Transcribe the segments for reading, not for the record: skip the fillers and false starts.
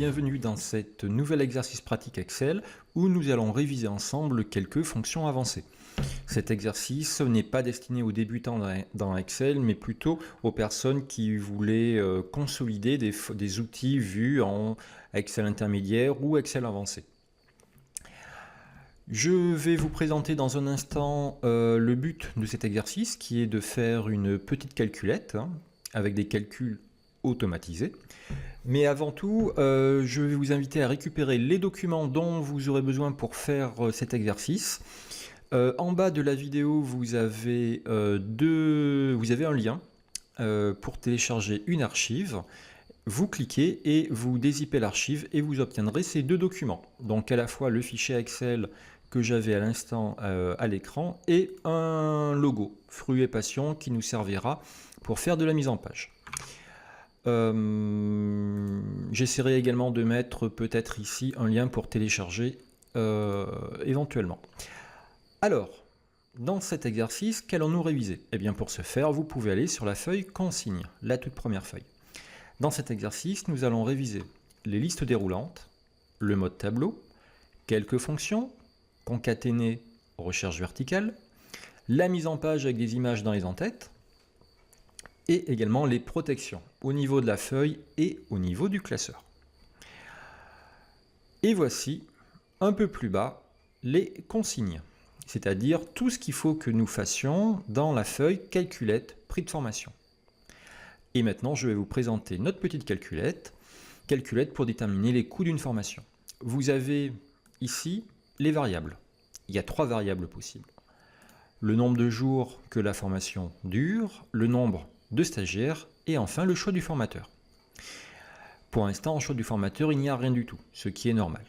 bienvenue dans cet nouvel exercice pratique Excel où nous allons réviser ensemble quelques fonctions avancées. Cet exercice n'est pas destiné aux débutants dans Excel, mais plutôt aux personnes qui voulaient consolider des outils vus en Excel intermédiaire ou Excel avancé. Je vais vous présenter dans un instant le but de cet exercice qui est de faire une petite calculette avec des calculs automatisés. Mais avant tout, je vais vous inviter à récupérer les documents dont vous aurez besoin pour faire cet exercice. En bas de la vidéo, vous avez un lien pour télécharger une archive. Vous cliquez et vous dézippez l'archive et vous obtiendrez ces deux documents. Donc à la fois le fichier Excel que j'avais à l'instant à l'écran et un logo, Fruits et Passion, qui nous servira pour faire de la mise en page. J'essaierai également de mettre peut-être ici un lien pour télécharger éventuellement. Alors, dans cet exercice, qu'allons-nous réviser? Eh bien, pour ce faire, vous pouvez aller sur la feuille Consignes, la toute première feuille. Dans cet exercice, nous allons réviser les listes déroulantes, le mode tableau, quelques fonctions, concaténer, recherche verticale, la mise en page avec des images dans les en-têtes, et également les protections au niveau de la feuille et au niveau du classeur. Et voici, un peu plus bas, les consignes, c'est-à-dire tout ce qu'il faut que nous fassions dans la feuille calculette prix de formation. Et maintenant, je vais vous présenter notre petite calculette pour déterminer les coûts d'une formation. Vous avez ici les variables. Il y a 3 variables possibles. Le nombre de jours que la formation dure, le nombre de stagiaires et enfin le choix du formateur. Pour l'instant, en choix du formateur, il n'y a rien du tout, ce qui est normal.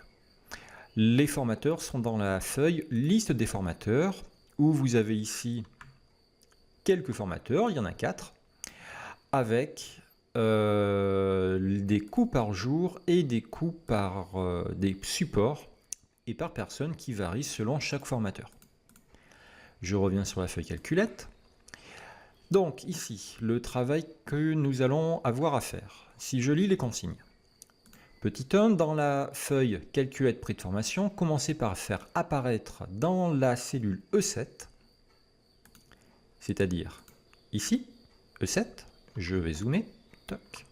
Les formateurs sont dans la feuille liste des formateurs où vous avez ici quelques formateurs, il y en a 4, avec des coûts par jour et des coûts par des supports et par personne qui varient selon chaque formateur. Je reviens sur la feuille calculette. Donc ici, le travail que nous allons avoir à faire. Si je lis les consignes. Petit 1, dans la feuille calculette prix de formation, commencez par faire apparaître dans la cellule E7, c'est-à-dire ici, E7, je vais zoomer, toc.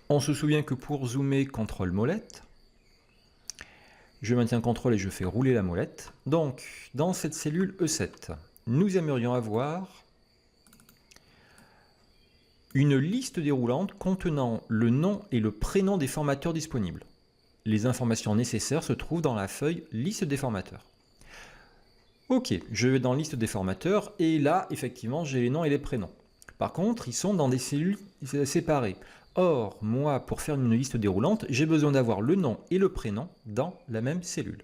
On se souvient que pour zoomer, CTRL molette, je maintiens CTRL et je fais rouler la molette. Donc, dans cette cellule E7, nous aimerions avoir une liste déroulante contenant le nom et le prénom des formateurs disponibles. Les informations nécessaires se trouvent dans la feuille liste des formateurs. Ok, je vais dans liste des formateurs et là, effectivement, j'ai les noms et les prénoms. Par contre, ils sont dans des cellules séparées. Or, moi, pour faire une liste déroulante, j'ai besoin d'avoir le nom et le prénom dans la même cellule.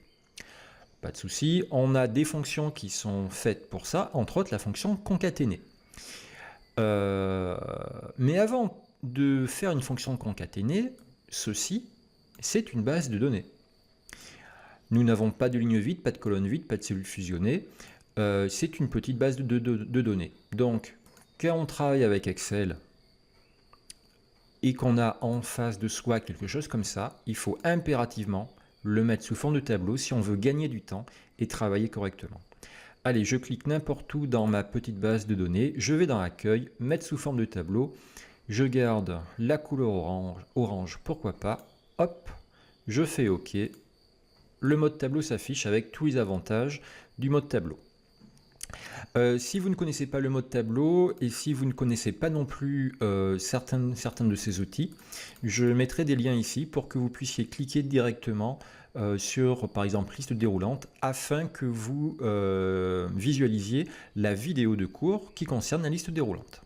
Pas de souci, on a des fonctions qui sont faites pour ça, entre autres la fonction concaténer. Mais avant de faire une fonction concaténer, ceci, c'est une base de données. Nous n'avons pas de ligne vide, pas de colonne vide, pas de cellule fusionnée. C'est une petite base de données. Donc, quand on travaille avec Excel et qu'on a en face de soi quelque chose comme ça, il faut impérativement le mettre sous forme de tableau si on veut gagner du temps et travailler correctement. Allez, je clique n'importe où dans ma petite base de données, je vais dans Accueil, mettre sous forme de tableau, je garde la couleur orange, pourquoi pas, hop, je fais OK, le mode tableau s'affiche avec tous les avantages du mode tableau. Si vous ne connaissez pas le mode tableau et si vous ne connaissez pas non plus certains de ces outils, je mettrai des liens ici pour que vous puissiez cliquer directement sur par exemple liste déroulante afin que vous visualisiez la vidéo de cours qui concerne la liste déroulante.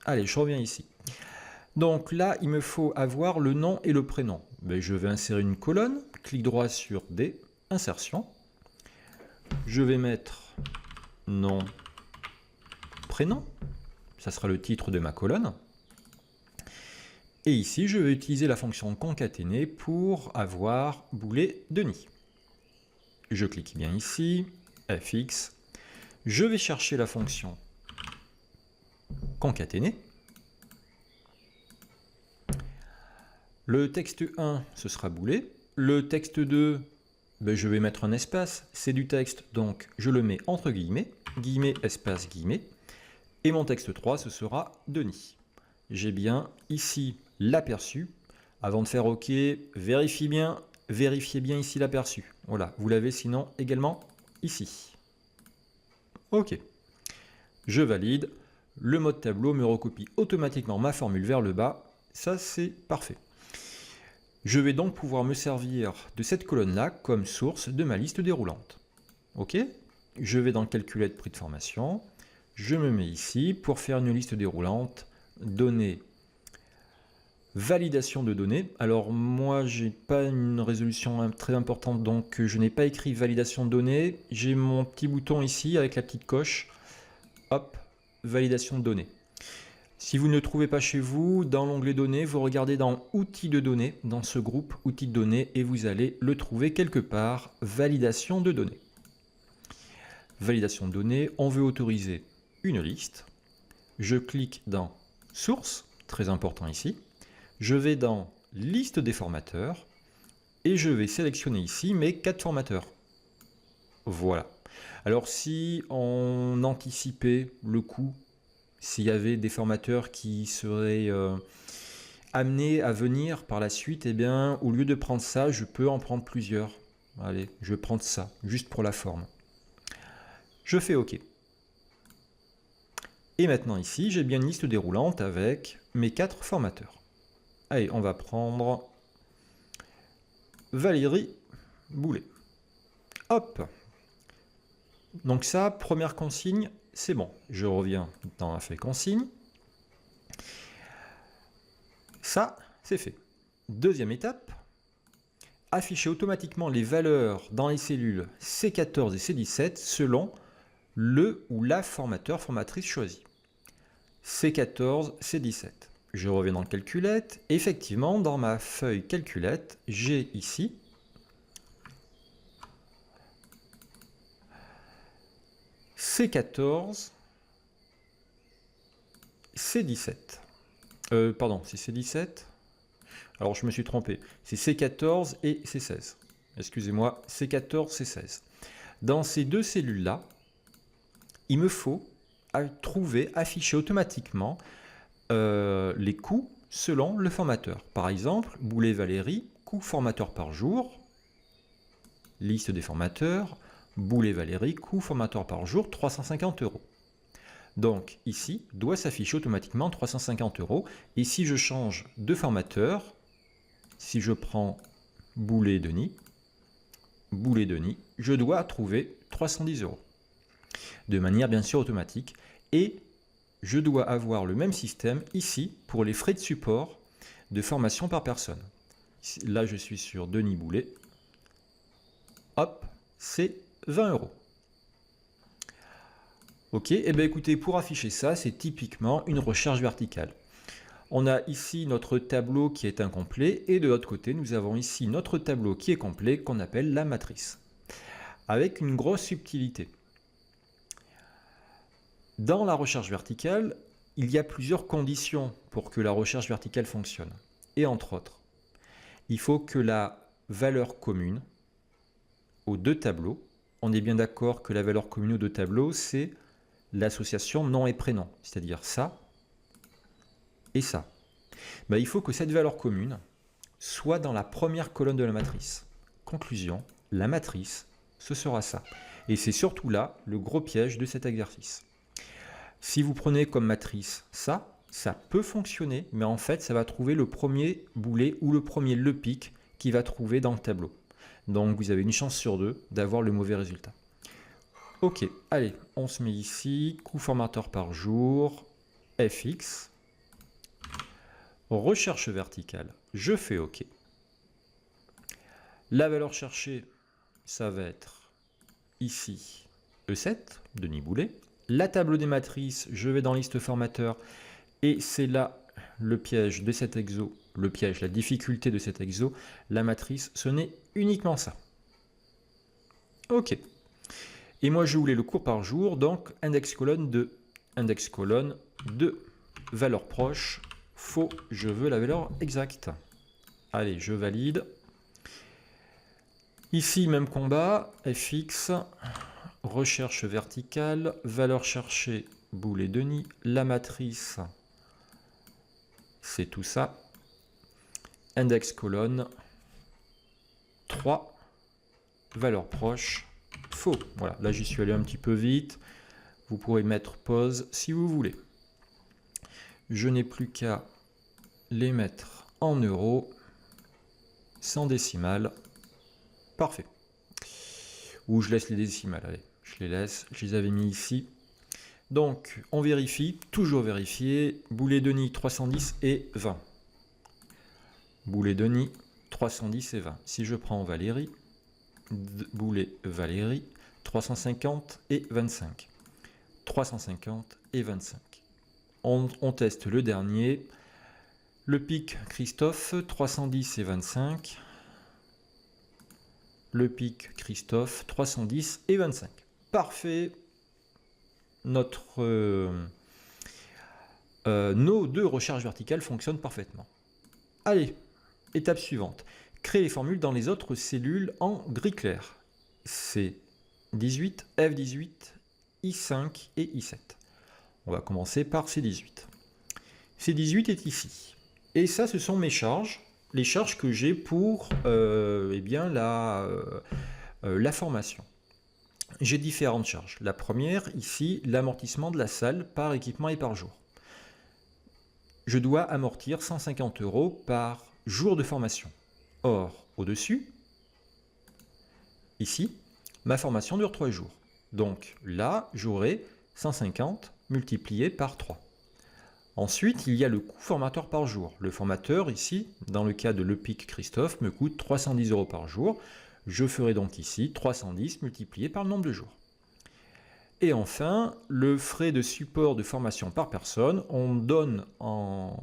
Allez, je reviens ici. Donc là, il me faut avoir le nom et le prénom. Ben, je vais insérer une colonne, clic droit sur D, insertion. Je vais mettre nom, prénom, ça sera le titre de ma colonne. Et ici, je vais utiliser la fonction concaténer pour avoir boulet de nid. Je clique bien ici, FX. Je vais chercher la fonction concaténer. Le texte 1, ce sera boulet. Le texte 2, ben, je vais mettre un espace. C'est du texte, donc je le mets entre guillemets. Guillemets, espace, guillemets. Et mon texte 3, ce sera Denis. J'ai bien ici l'aperçu. Avant de faire OK, vérifiez bien ici l'aperçu. Voilà, vous l'avez sinon également ici. OK. Je valide. Le mode tableau me recopie automatiquement ma formule vers le bas. Ça, c'est parfait. Je vais donc pouvoir me servir de cette colonne-là comme source de ma liste déroulante. OK. Je vais dans Calculette prix de formation. Je me mets ici pour faire une liste déroulante. Données. Validation de données. Alors moi, j'ai pas une résolution très importante, donc je n'ai pas écrit validation de données. J'ai mon petit bouton ici avec la petite coche. Hop, validation de données. Si vous ne le trouvez pas chez vous, dans l'onglet données, vous regardez dans outils de données, dans ce groupe outils de données, et vous allez le trouver quelque part, validation de données. Validation de données, on veut autoriser une liste. Je clique dans source, très important ici. Je vais dans liste des formateurs et je vais sélectionner ici mes 4 formateurs. Voilà. Alors si on anticipait le coût, s'il y avait des formateurs qui seraient amenés à venir par la suite, eh bien, au lieu de prendre ça, je peux en prendre plusieurs. Allez, je vais prendre ça, juste pour la forme. Je fais OK. Et maintenant ici, j'ai bien une liste déroulante avec mes 4 formateurs. Allez, on va prendre Valérie Boulet. Hop. Donc ça, première consigne, c'est bon. Je reviens dans la feuille consigne. Ça, c'est fait. Deuxième étape, afficher automatiquement les valeurs dans les cellules C14 et C17 selon le ou la formatrice choisie. C14, C17. Je reviens dans Calculette. Effectivement, dans ma feuille Calculette, j'ai ici C14, C17. Pardon, c'est C17. Alors, je me suis trompé. C'est C14 et C16. Excusez-moi, C14, C16. Dans ces deux cellules-là, il me faut afficher automatiquement les coûts selon le formateur. Par exemple, Boulet Valérie, coût formateur par jour, liste des formateurs, Boulet Valérie, coût formateur par jour, 350 €. Donc ici, doit s'afficher automatiquement 350 €. Et si je change de formateur, si je prends Boulet Denis, je dois trouver 310 €. De manière bien sûr automatique. Et je dois avoir le même système ici pour les frais de support de formation par personne. Là, je suis sur Denis Boulet. Hop, c'est 20 €. Ok, et bien écoutez, pour afficher ça, c'est typiquement une recherche verticale. On a ici notre tableau qui est incomplet et de l'autre côté, nous avons ici notre tableau qui est complet qu'on appelle la matrice. Avec une grosse subtilité. Dans la recherche verticale, il y a plusieurs conditions pour que la recherche verticale fonctionne. Et entre autres, il faut que la valeur commune aux deux tableaux, on est bien d'accord que la valeur commune aux deux tableaux, c'est l'association nom et prénom, c'est-à-dire ça et ça. Ben, il faut que cette valeur commune soit dans la première colonne de la matrice. Conclusion, la matrice, ce sera ça. Et c'est surtout là le gros piège de cet exercice. Si vous prenez comme matrice ça, ça peut fonctionner, mais en fait, ça va trouver le premier boulet ou le premier le pic qui va trouver dans le tableau. Donc, vous avez une chance sur deux d'avoir le mauvais résultat. Ok, allez, on se met ici, coût formateur par jour, FX, recherche verticale, je fais OK. La valeur cherchée, ça va être ici E7, Denis Boulet. La table des matrices, je vais dans liste formateur, et c'est là le piège de cet exo, le piège, la difficulté de cet exo. La matrice, ce n'est uniquement ça. Ok. Et moi, je voulais le cours par jour, donc index colonne 2. Index colonne 2. Valeur proche, faux, je veux la valeur exacte. Allez, je valide. Ici, même combat, fx, recherche verticale, valeur cherchée, boulet de nid, la matrice, c'est tout ça. Index colonne, 3, valeur proche, faux. Voilà, là j'y suis allé un petit peu vite. Vous pourrez mettre pause si vous voulez. Je n'ai plus qu'à les mettre en euros, sans décimales. Parfait. Ou je laisse les décimales, allez, je les laisse, je les avais mis ici. Donc, on vérifie, toujours vérifier, boulet de nid 310 et 20. Boulet de nid 310 et 20. Si je prends Valérie, boulet Valérie, 350 et 25. 350 et 25. On teste le dernier. Le pic Christophe, 310 et 25. Le pic Christophe, 310 et 25. Parfait. Nos deux recharges verticales fonctionnent parfaitement. Allez, étape suivante. Créer les formules dans les autres cellules en gris clair. C18, F18, I5 et I7. On va commencer par C18. C18 est ici. Et ça, ce sont mes charges. Les charges que j'ai pour eh bien, la formation. J'ai différentes charges. La première, ici, l'amortissement de la salle par équipement et par jour. Je dois amortir 150 € par jour de formation. Or, au-dessus, ici, ma formation dure 3 jours. Donc là, j'aurai 150 multiplié par 3. Ensuite, il y a le coût formateur par jour. Le formateur, ici, dans le cas de l'EPIC Christophe, me coûte 310 € par jour. Je ferai donc ici 310 multiplié par le nombre de jours. Et enfin, le frais de support de formation par personne, on donne en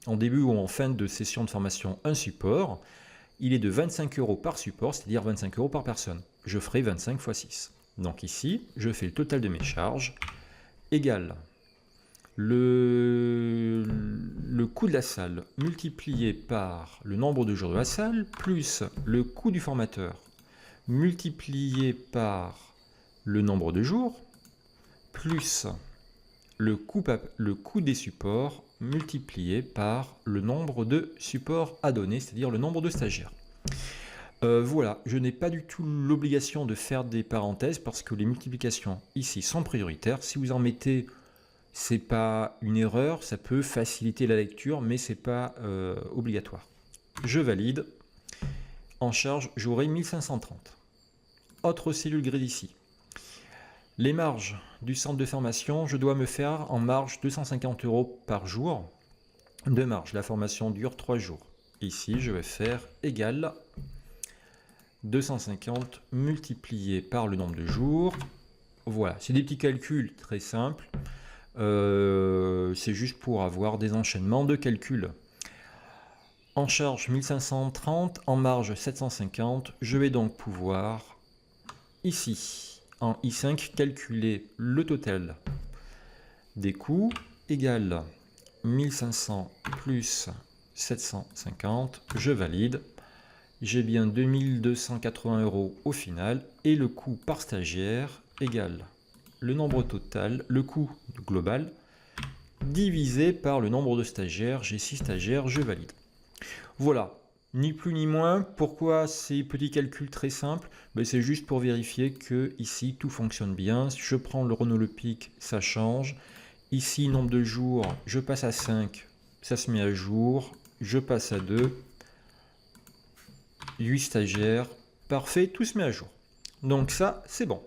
début ou en fin de session de formation un support. Il est de 25 € par support, c'est-à-dire 25 € par personne. Je ferai 25 x 6. Donc ici, je fais le total de mes charges, égale le coût de la salle multiplié par le nombre de jours de la salle, plus le coût du formateur multiplié par le nombre de jours, plus le coût des supports multiplié par le nombre de supports à donner, c'est-à-dire le nombre de stagiaires. Voilà, je n'ai pas du tout l'obligation de faire des parenthèses parce que les multiplications ici sont prioritaires. Si vous en mettez, c'est pas une erreur, ça peut faciliter la lecture, mais c'est pas obligatoire. Je valide. En charge, j'aurai 1530. Autre cellule grid ici. Les marges du centre de formation, je dois me faire en marge 250 € par jour de marge. La formation dure 3 jours. Ici, je vais faire égal 250 multiplié par le nombre de jours. Voilà, c'est des petits calculs très simples. C'est juste pour avoir des enchaînements de calculs. En charge 1530, en marge 750. Je vais donc pouvoir, ici, en I5, calculer le total des coûts égal 1500 plus 750. Je valide. J'ai bien 2280 € au final et le coût par stagiaire égale le nombre total, le coût global, divisé par le nombre de stagiaires. J'ai 6 stagiaires, je valide. Voilà, ni plus ni moins. Pourquoi ces petits calculs très simples? C'est juste pour vérifier que ici tout fonctionne bien. Si je prends le Renault Le Pic, ça change. Ici, nombre de jours, je passe à 5, ça se met à jour. Je passe à 2. 8 stagiaires, parfait, tout se met à jour. Donc ça, c'est bon.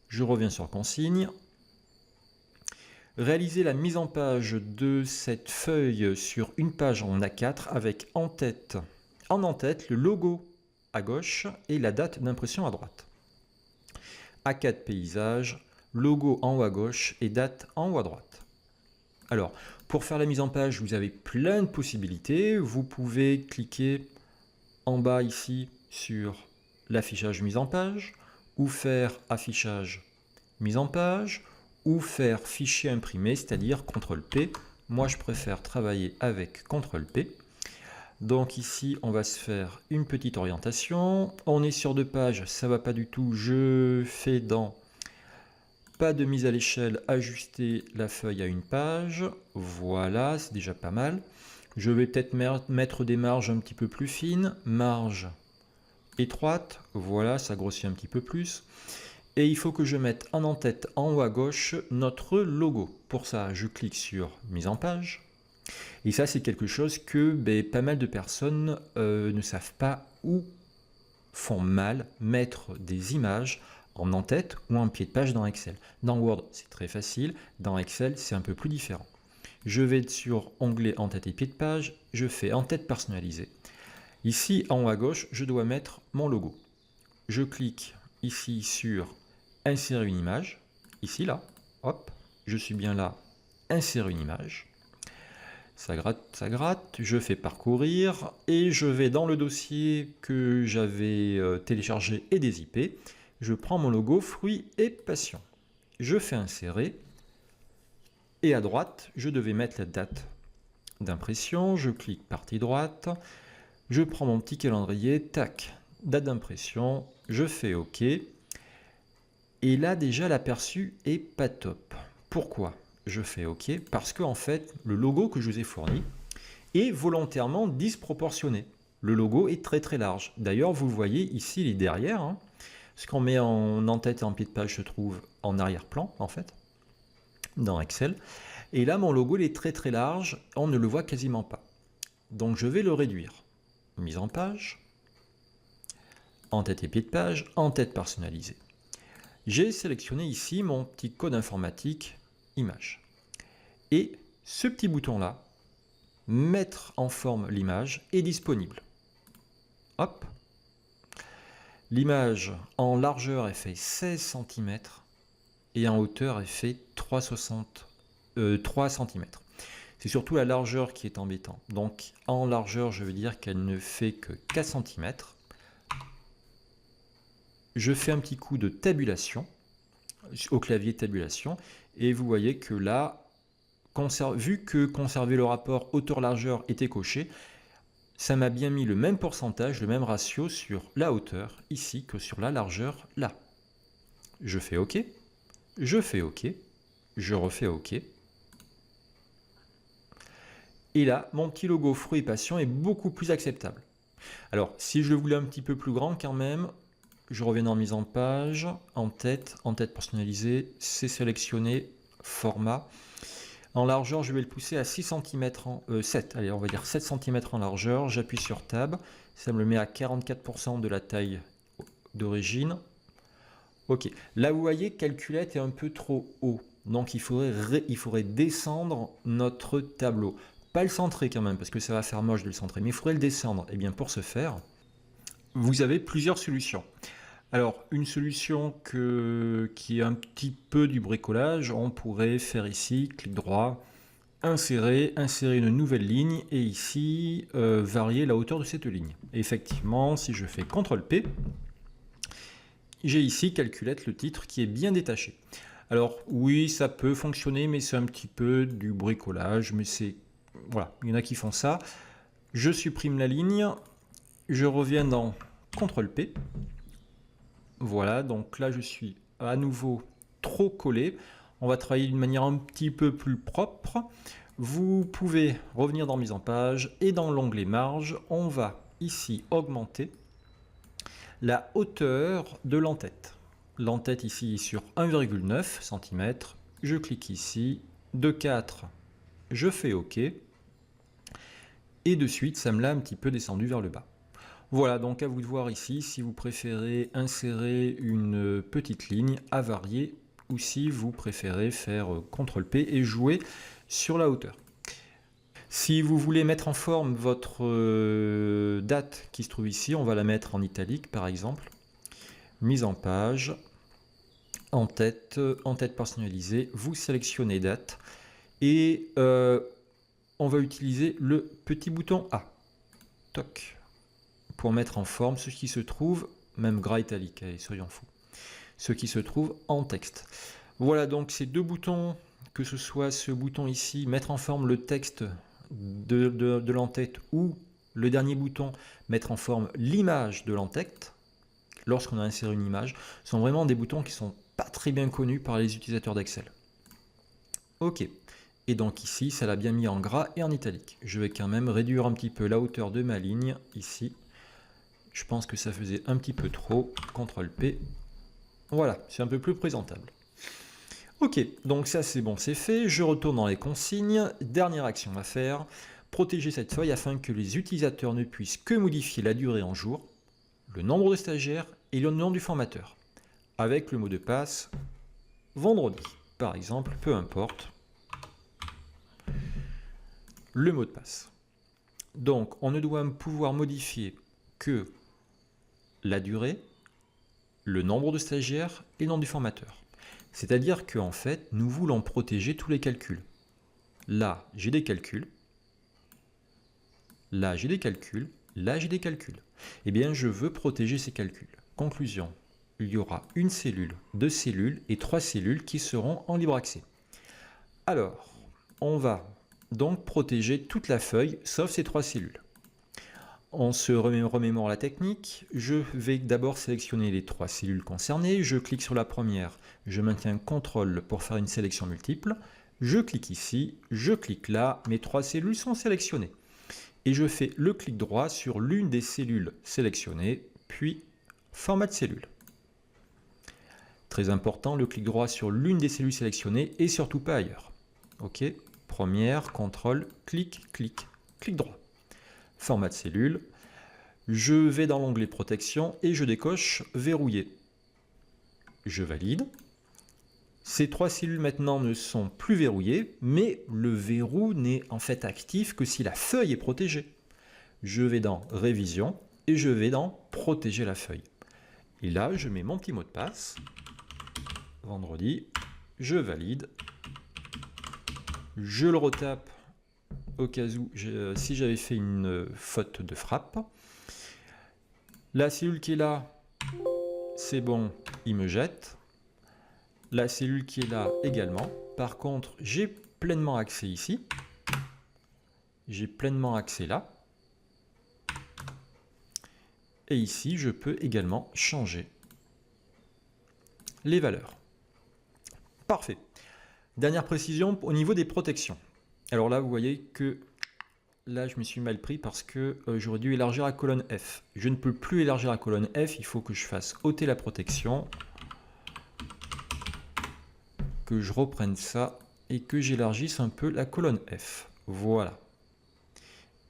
Je reviens sur consigne. Réaliser la mise en page de cette feuille sur une page en A4 avec en en-tête le logo à gauche et la date d'impression à droite. A4 paysage, logo en haut à gauche et date en haut à droite. Alors, pour faire la mise en page, vous avez plein de possibilités. Vous pouvez cliquer en bas ici sur l'affichage mise en page, ou faire affichage mise en page, ou faire fichier imprimé, c'est-à-dire CTRL-P. Moi, je préfère travailler avec CTRL-P. Donc ici, on va se faire une petite orientation. On est sur 2 pages, ça va pas du tout. Je fais dans pas de mise à l'échelle, ajuster la feuille à 1 page. Voilà, c'est déjà pas mal. Je vais peut-être mettre des marges un petit peu plus fines. Marge étroite, voilà, ça grossit un petit peu plus. Et il faut que je mette en en-tête, en haut à gauche, notre logo. Pour ça, je clique sur mise en page. Et ça, c'est quelque chose que pas mal de personnes ne savent pas ou font mal mettre des images en en-tête ou en pied de page dans Excel. Dans Word, c'est très facile. Dans Excel, c'est un peu plus différent. Je vais sur onglet en-tête et pied de page. Je fais en-tête personnalisée. Ici, en haut à gauche, je dois mettre mon logo. Je clique ici sur insérer une image. Ici, là, hop, je suis bien là, insérer une image. Ça gratte, je fais parcourir et je vais dans le dossier que j'avais téléchargé et des IP. Je prends mon logo fruits et passion. Je fais insérer et à droite, je devais mettre la date d'impression. Je clique partie droite, je prends mon petit calendrier, tac, date d'impression, je fais OK. Et là déjà l'aperçu est pas top. Pourquoi ? Je fais OK parce que en fait le logo que je vous ai fourni est volontairement disproportionné. Le logo est très très large. D'ailleurs vous le voyez ici, il est derrière. Hein. Ce qu'on met en en-tête et en pied de page se trouve en arrière-plan en fait dans Excel. Et là mon logo il est très très large, on ne le voit quasiment pas. Donc je vais le réduire. Mise en page, en-tête et pied de page, en-tête personnalisée. J'ai sélectionné ici mon petit code informatique image. Et ce petit bouton-là, mettre en forme l'image, est disponible. Hop. L'image en largeur est fait 16 cm et en hauteur est fait 3 cm. C'est surtout la largeur qui est embêtante. Donc en largeur, je veux dire qu'elle ne fait que 4 cm. Je fais un petit coup de tabulation au clavier tabulation et vous voyez que là, vu que conserver le rapport hauteur-largeur était coché, ça m'a bien mis le même pourcentage, le même ratio sur la hauteur ici que sur la largeur là. Je fais OK, je fais OK, je refais OK. Et là, mon petit logo fruits et passion est beaucoup plus acceptable. Alors, si je le voulais un petit peu plus grand quand même, je reviens dans mise en page, en tête personnalisée, c'est sélectionné, format. En largeur, je vais le pousser à 6 cm en 7, allez, on va dire 7 cm en largeur. J'appuie sur Tab, ça me le met à 44% de la taille d'origine. Ok, là vous voyez, calculette est un peu trop haut, donc il faudrait descendre notre tableau. Pas le centrer quand même, parce que ça va faire moche de le centrer, mais il faudrait le descendre. Et bien pour ce faire, vous avez plusieurs solutions. Alors, une solution qui est un petit peu du bricolage, on pourrait faire ici, clic droit, insérer une nouvelle ligne, et ici, varier la hauteur de cette ligne. Et effectivement, si je fais CTRL-P, j'ai ici calculette le titre qui est bien détaché. Alors oui, ça peut fonctionner, mais c'est un petit peu du bricolage, mais c'est... Voilà, il y en a qui font ça. Je supprime la ligne, je reviens dans CTRL-P. Voilà, donc là je suis à nouveau trop collé. On va travailler d'une manière un petit peu plus propre. Vous pouvez revenir dans mise en page et dans l'onglet marge, on va ici augmenter la hauteur de l'entête. L'entête ici est sur 1,9 cm. Je clique ici, de 4, je fais OK. Et de suite, ça me l'a un petit peu descendu vers le bas. Voilà, donc à vous de voir ici si vous préférez insérer une petite ligne à varier ou si vous préférez faire CTRL-P et jouer sur la hauteur. Si vous voulez mettre en forme votre date qui se trouve ici, on va la mettre en italique par exemple. Mise en page, en tête personnalisée, vous sélectionnez date et on va utiliser le petit bouton A. Toc. Pour mettre en forme ce qui se trouve, même gras italique, allez, soyons fous, ce qui se trouve en texte. Voilà donc ces deux boutons, que ce soit ce bouton ici, mettre en forme le texte de l'entête ou Le dernier bouton, mettre en forme l'image de l'entête, lorsqu'on a inséré une image, sont vraiment des boutons qui ne sont pas très bien connus par les utilisateurs d'Excel. Ok, et donc ici, ça l'a bien mis en gras et en italique. Je vais quand même réduire un petit peu la hauteur de ma ligne, ici. Je pense que ça faisait un petit peu trop. CTRL P. Voilà, c'est un peu plus présentable. Ok, donc ça c'est bon, c'est fait. Je retourne dans les consignes. Dernière action à faire. Protéger cette feuille afin que les utilisateurs ne puissent que modifier la durée en jours, le nombre de stagiaires et le nom du formateur. Avec le mot de passe vendredi. Par exemple, peu importe le mot de passe. Donc, on ne doit pouvoir modifier que la durée, le nombre de stagiaires et le nom du formateur. C'est-à-dire qu'en fait, nous voulons protéger tous les calculs. Là, j'ai des calculs. Là, j'ai des calculs. Là, j'ai des calculs. Eh bien, je veux protéger ces calculs. Conclusion, il y aura une cellule, 2 cellules et 3 cellules qui seront en libre accès. Alors, on va donc protéger toute la feuille, sauf ces 3 cellules. On se remémore la technique. Je vais d'abord sélectionner les 3 cellules concernées. Je clique sur la première. Je maintiens CTRL pour faire une sélection multiple. Je clique ici. Je clique là. Mes 3 cellules sont sélectionnées. Et je fais le clic droit sur l'une des cellules sélectionnées, puis format de cellule. Très important, le clic droit sur l'une des cellules sélectionnées et surtout pas ailleurs. OK. Première, CTRL, clic, clic, clic droit. Format de cellule. Je vais dans l'onglet protection et je décoche verrouiller. Je valide. Ces 3 cellules maintenant ne sont plus verrouillées, mais le verrou n'est en fait actif que si la feuille est protégée. Je vais dans révision et je vais dans protéger la feuille. Et là, je mets mon petit mot de passe. Vendredi. Je valide. Je le retape au cas où si j'avais fait une faute de frappe. La cellule qui est là, c'est bon, il me jette. La cellule qui est là également. Par contre, j'ai pleinement accès ici. J'ai pleinement accès là. Et ici, je peux également changer les valeurs. Parfait. Dernière précision au niveau des protections. Alors là, vous voyez que là, je me suis mal pris parce que j'aurais dû élargir la colonne F. Je ne peux plus élargir la colonne F. Il faut que je fasse ôter la protection, que je reprenne ça et que j'élargisse un peu la colonne F. Voilà.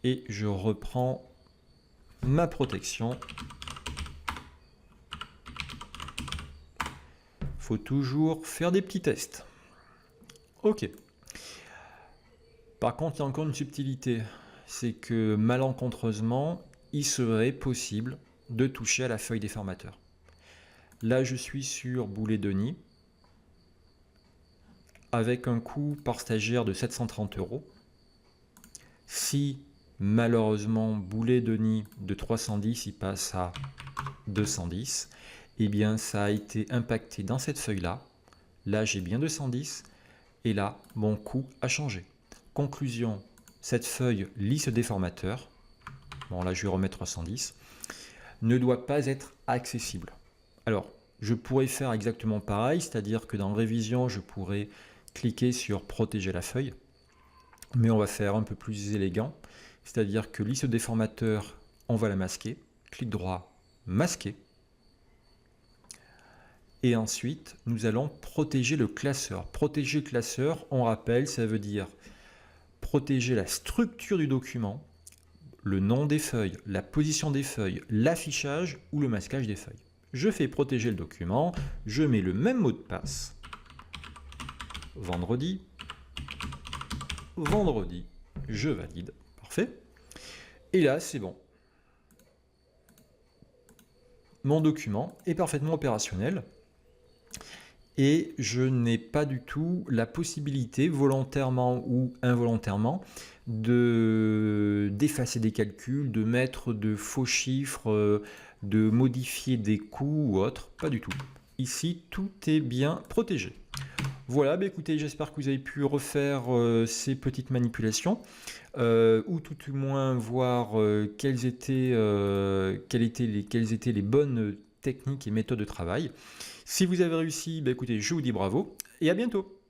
Et je reprends ma protection. Il faut toujours faire des petits tests. Ok. Par contre, il y a encore une subtilité. C'est que malencontreusement, il serait possible de toucher à la feuille des formateurs. Là, je suis sur Boulet-Denis avec un coût par stagiaire de 730 €. Si malheureusement Boulet-Denis de 310 il passe à 210, eh bien ça a été impacté dans cette feuille-là. Là, j'ai bien 210 et là, mon coût a changé. Conclusion, cette feuille liste des formateurs, bon là je vais remettre 310, ne doit pas être accessible. Alors, je pourrais faire exactement pareil, c'est-à-dire que dans révision, je pourrais cliquer sur protéger la feuille, mais on va faire un peu plus élégant, c'est-à-dire que liste des formateurs, on va la masquer, clic droit, masquer, et ensuite, nous allons protéger le classeur. Protéger le classeur, on rappelle, ça veut dire protéger la structure du document, le nom des feuilles, la position des feuilles, l'affichage ou le masquage des feuilles. Je fais protéger le document, je mets le même mot de passe, vendredi, vendredi, je valide, parfait. Et là, c'est bon. Mon document est parfaitement opérationnel. Et je n'ai pas du tout la possibilité, volontairement ou involontairement, d'effacer des calculs, de mettre de faux chiffres, de modifier des coûts ou autre. Pas du tout. Ici, tout est bien protégé. Voilà, bah écoutez, j'espère que vous avez pu refaire ces petites manipulations, ou tout du moins voir quelles étaient les bonnes techniques et méthodes de travail. Si vous avez réussi, bah écoutez, je vous dis bravo, et à bientôt.